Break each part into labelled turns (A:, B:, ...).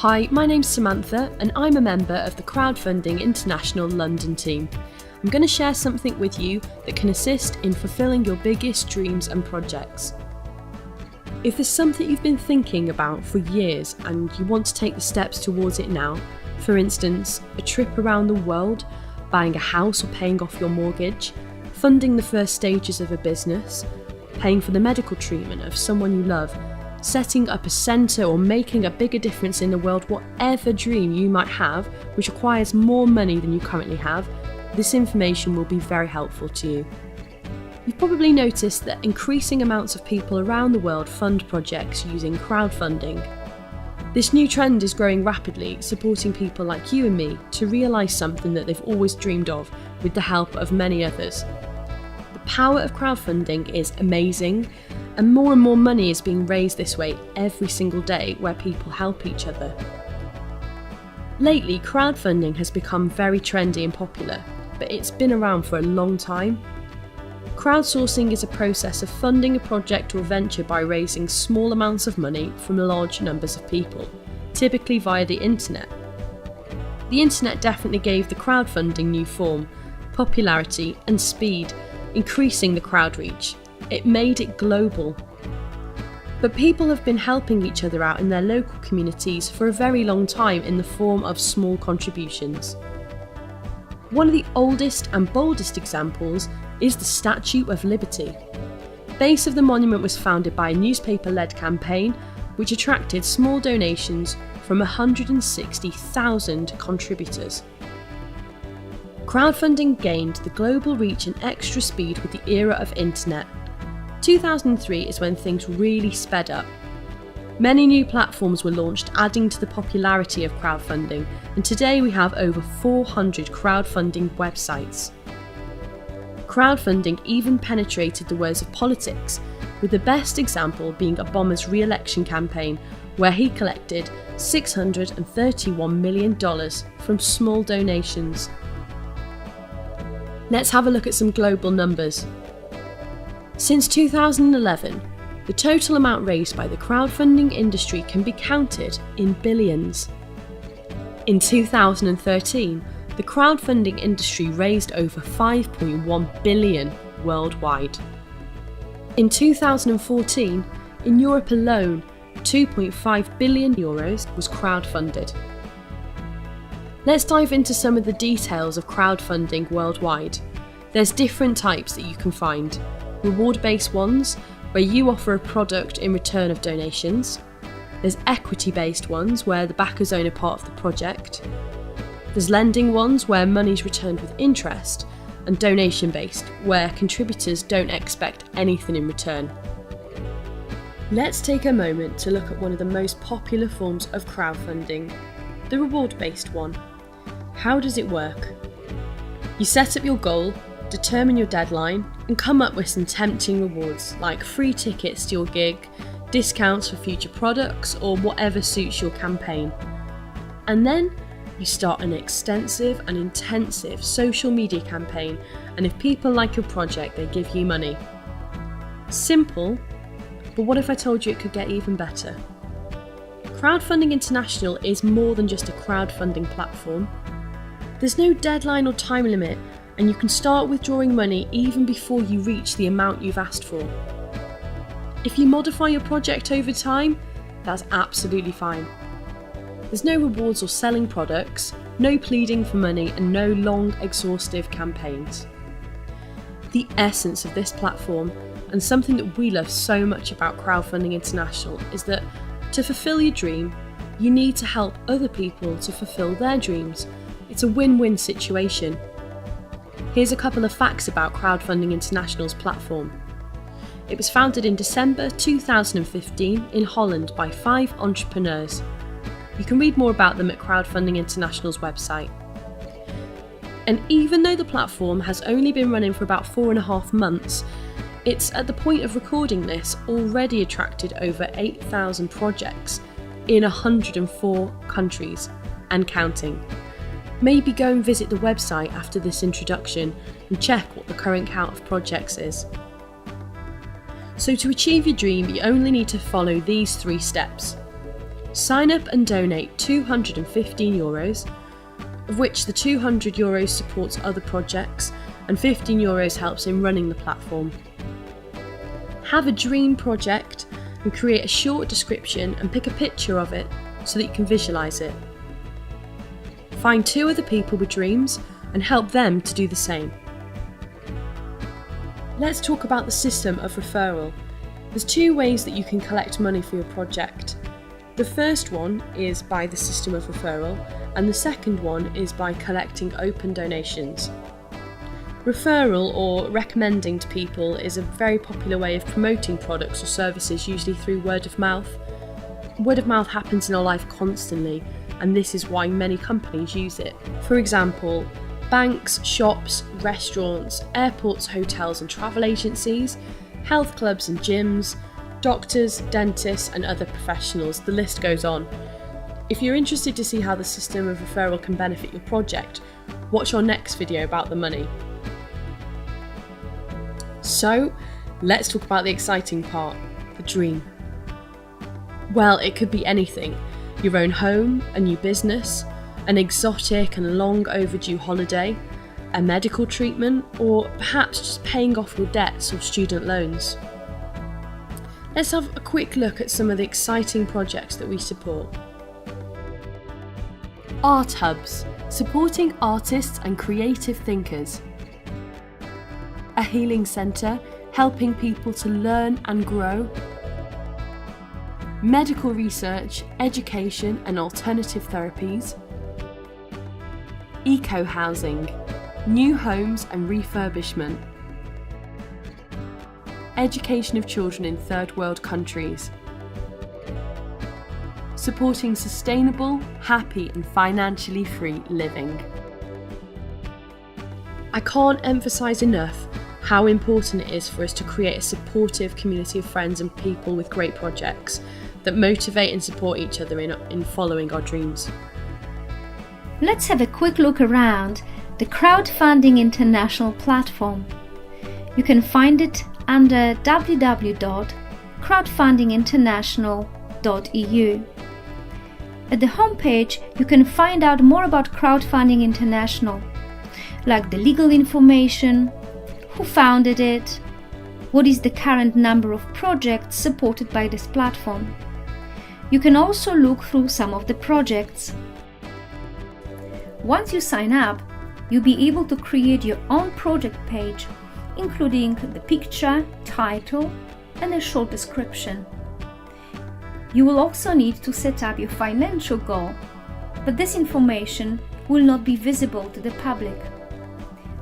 A: Hi, my name's Samantha and I'm a member of the Crowdfunding International London team. I'm going to share something with you that can assist in fulfilling your biggest dreams and projects. If there's something you've been thinking about for years and you want to take the steps towards it now, for instance, a trip around the world, buying a house or paying off your mortgage, funding the first stages of a business, paying for the medical treatment of someone you love, setting up a centre or making a bigger difference in the world, whatever dream you might have which requires more money than you currently have, this information will be very helpful to you. You've probably noticed that increasing amounts of people around the world fund projects using crowdfunding. This new trend is growing rapidly, supporting people like you and me to realise something that they've always dreamed of with the help of many others. The power of crowdfunding is amazing, and more money is being raised this way every single day where people help each other. Lately, crowdfunding has become very trendy and popular, but it's been around for a long time. Crowdsourcing is a process of funding a project or venture by raising small amounts of money from large numbers of people, typically via the internet. The internet definitely gave the crowdfunding new form, popularity and speed, increasing the crowd reach. It made it global. But people have been helping each other out in their local communities for a very long time in the form of small contributions. One of the oldest and boldest examples is the Statue of Liberty. The base of the monument was founded by a newspaper-led campaign which attracted small donations from 160,000 contributors. Crowdfunding gained the global reach and extra speed with the era of internet. 2003 is when things really sped up. Many new platforms were launched, adding to the popularity of crowdfunding, and today we have over 400 crowdfunding websites. Crowdfunding even penetrated the worlds of politics, with the best example being Obama's re-election campaign, where he collected $631 million from small donations. Let's have a look at some global numbers. Since 2011, the total amount raised by the crowdfunding industry can be counted in billions. In 2013, the crowdfunding industry raised over 5.1 billion worldwide. In 2014, in Europe alone, 2.5 billion euros was crowdfunded. Let's dive into some of the details of crowdfunding worldwide. There's different types that you can find. Reward-based ones, where you offer a product in return of donations. There's equity-based ones, where the backers own a part of the project. There's lending ones, where money's returned with interest. And donation-based, where contributors don't expect anything in return. Let's take a moment to look at one of the most popular forms of crowdfunding, the reward-based one. How does it work? You set up your goal, determine your deadline, and come up with some tempting rewards like free tickets to your gig, discounts for future products, or whatever suits your campaign. And then you start an extensive and intensive social media campaign, and if people like your project, they give you money. Simple, but what if I told you it could get even better? Crowdfunding International is more than just a crowdfunding platform. There's no deadline or time limit, and you can start withdrawing money even before you reach the amount you've asked for. If you modify your project over time, that's absolutely fine. There's no rewards or selling products, no pleading for money, and no long, exhaustive campaigns. The essence of this platform, and something that we love so much about Crowdfunding International, is that to fulfill your dream, you need to help other people to fulfill their dreams. It's a win-win situation. Here's a couple of facts about Crowdfunding International's platform. It was founded in December 2015 in Holland by 5 entrepreneurs. You can read more about them at Crowdfunding International's website. And even though the platform has only been running for about 4.5 months, it's at the point of recording this already attracted over 8,000 projects in 104 countries and counting. Maybe go and visit the website after this introduction and check what the current count of projects is. So to achieve your dream, you only need to follow these 3 steps. Sign up and donate €215, of which the €200 supports other projects and €15 helps in running the platform. Have a dream project and create a short description and pick a picture of it so that you can visualise it. Find 2 other people with dreams and help them to do the same. Let's talk about the system of referral. There's 2 ways that you can collect money for your project. The first one is by the system of referral, and the second one is by collecting open donations. Referral, or recommending to people, is a very popular way of promoting products or services, usually through word of mouth. Word of mouth happens in our life constantly, and this is why many companies use it. For example, banks, shops, restaurants, airports, hotels and travel agencies, health clubs and gyms, doctors, dentists and other professionals, the list goes on. If you're interested to see how the system of referral can benefit your project, watch our next video about the money. So, let's talk about the exciting part, the dream. Well, it could be anything. Your own home, a new business, an exotic and long overdue holiday, a medical treatment, or perhaps just paying off your debts or student loans. Let's have a quick look at some of the exciting projects that we support. Art Hubs, supporting artists and creative thinkers. A healing centre, helping people to learn and grow. Medical research, education and alternative therapies. Eco-housing, new homes and refurbishment. Education of children in third world countries. Supporting sustainable, happy and financially free living. I can't emphasise enough how important it is for us to create a supportive community of friends and people with great projects that motivate and support each other in following our dreams.
B: Let's have a quick look around the Crowdfunding International platform. You can find it under www.crowdfundinginternational.eu. At the homepage, you can find out more about Crowdfunding International, like the legal information, who founded it, what is the current number of projects supported by this platform. You can also look through some of the projects. Once you sign up, you'll be able to create your own project page, including the picture, title, and a short description. You will also need to set up your financial goal, but this information will not be visible to the public.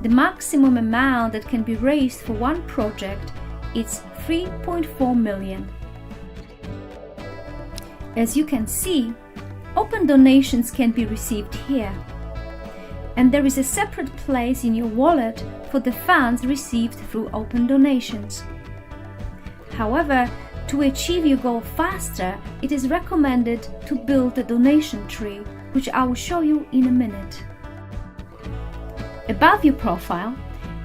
B: The maximum amount that can be raised for one project is 3.4 million. As you can see, open donations can be received here, and there is a separate place in your wallet for the funds received through open donations. However, to achieve your goal faster, it is recommended to build a donation tree, which I will show you in a minute. Above your profile,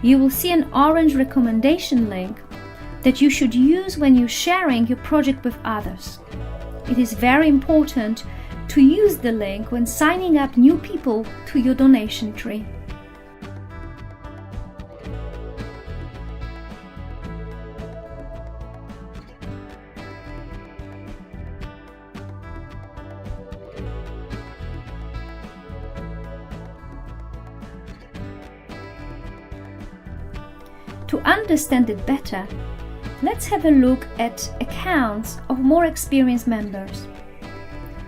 B: you will see an orange recommendation link that you should use when you're sharing your project with others. It is very important to use the link when signing up new people to your donation tree. To understand it better, let's have a look at accounts of more experienced members.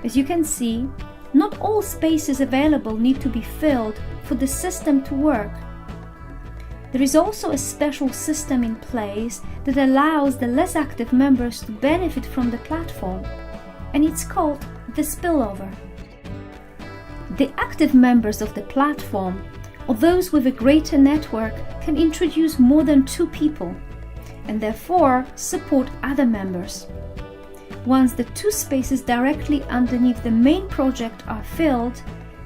B: As you can see, not all spaces available need to be filled for the system to work. There is also a special system in place that allows the less active members to benefit from the platform, and it's called the spillover. The active members of the platform, or those with a greater network, can introduce more than 2 people and therefore support other members. Once the 2 spaces directly underneath the main project are filled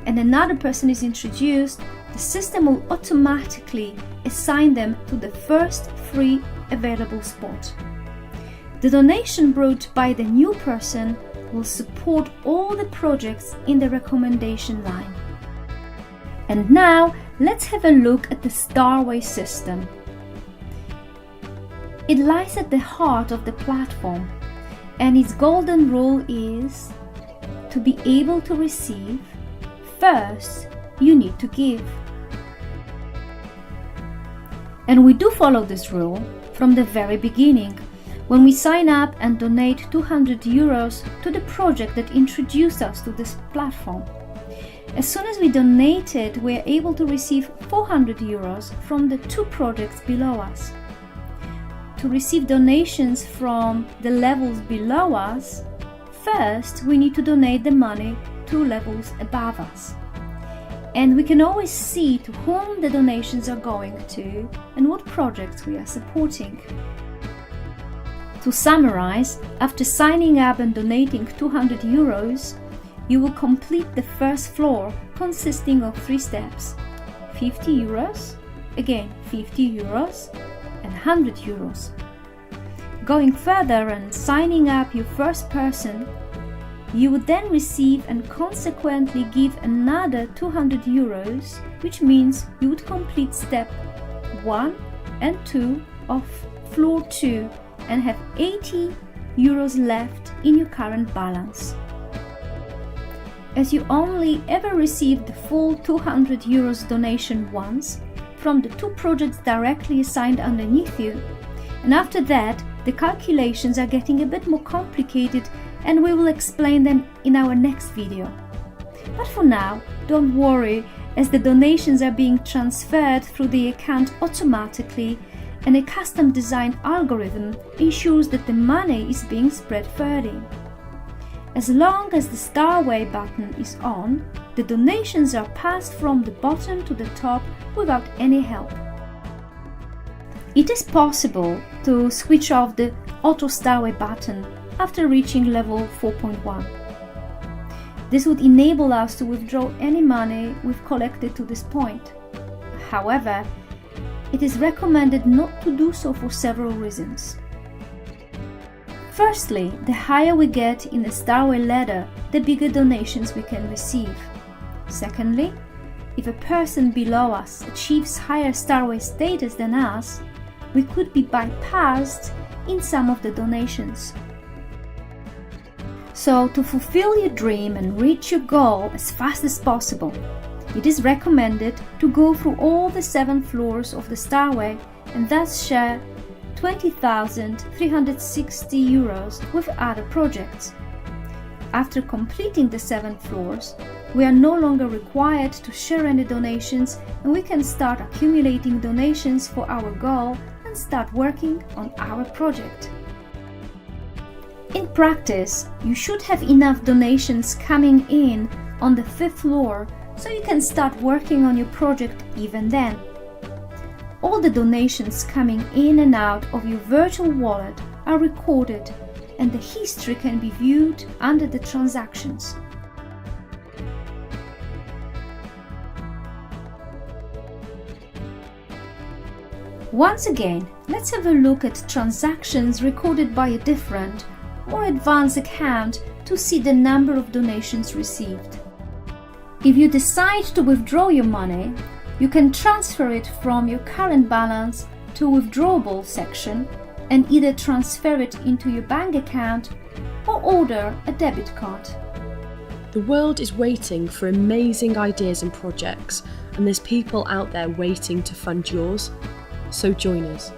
B: and another person is introduced, the system will automatically assign them to the first free available spot. The donation brought by the new person will support all the projects in the recommendation line. And now let's have a look at the Starway system. It lies at the heart of the platform, and its golden rule is to be able to receive, first you need to give. And we do follow this rule from the very beginning, when we sign up and donate 200 euros to the project that introduced us to this platform. As soon as we donated, we are able to receive 400 euros from the 2 projects below us. To receive donations from the levels below us, first we need to donate the money to levels above us. And we can always see to whom the donations are going to and what projects we are supporting. To summarize, after signing up and donating 200 euros, you will complete the first floor consisting of 3 steps: 50 euros, again 50 euros, and 100 euros. Going further and signing up your first person, you would then receive and consequently give another 200 euros, which means you would complete step 1 and 2 of floor 2 and have 80 euros left in your current balance. As you only ever received the full 200 euros donation once from the 2 projects directly assigned underneath you, and after that the calculations are getting a bit more complicated, and we will explain them in our next video. But for now, don't worry, as the donations are being transferred through the account automatically, and a custom designed algorithm ensures that the money is being spread further. As long as the Starway button is on, the donations are passed from the bottom to the top without any help. It is possible to switch off the Auto Starway button after reaching level 4.1. This would enable us to withdraw any money we've collected to this point. However, it is recommended not to do so for several reasons. Firstly, the higher we get in the Starway ladder, the bigger donations we can receive. Secondly, if a person below us achieves higher Starway status than us, we could be bypassed in some of the donations. So, to fulfill your dream and reach your goal as fast as possible, it is recommended to go through all the 7 floors of the Starway and thus share 20,360 euros with other projects. After completing the 7 floors, we are no longer required to share any donations, and we can start accumulating donations for our goal and start working on our project. In practice, you should have enough donations coming in on the 5th floor so you can start working on your project even then. All the donations coming in and out of your virtual wallet are recorded, and the history can be viewed under the transactions. Once again, let's have a look at transactions recorded by a different, more advanced account to see the number of donations received. If you decide to withdraw your money, you can transfer it from your current balance to withdrawable section and either transfer it into your bank account or order a debit card.
A: The world is waiting for amazing ideas and projects, and there's people out there waiting to fund yours. So join us.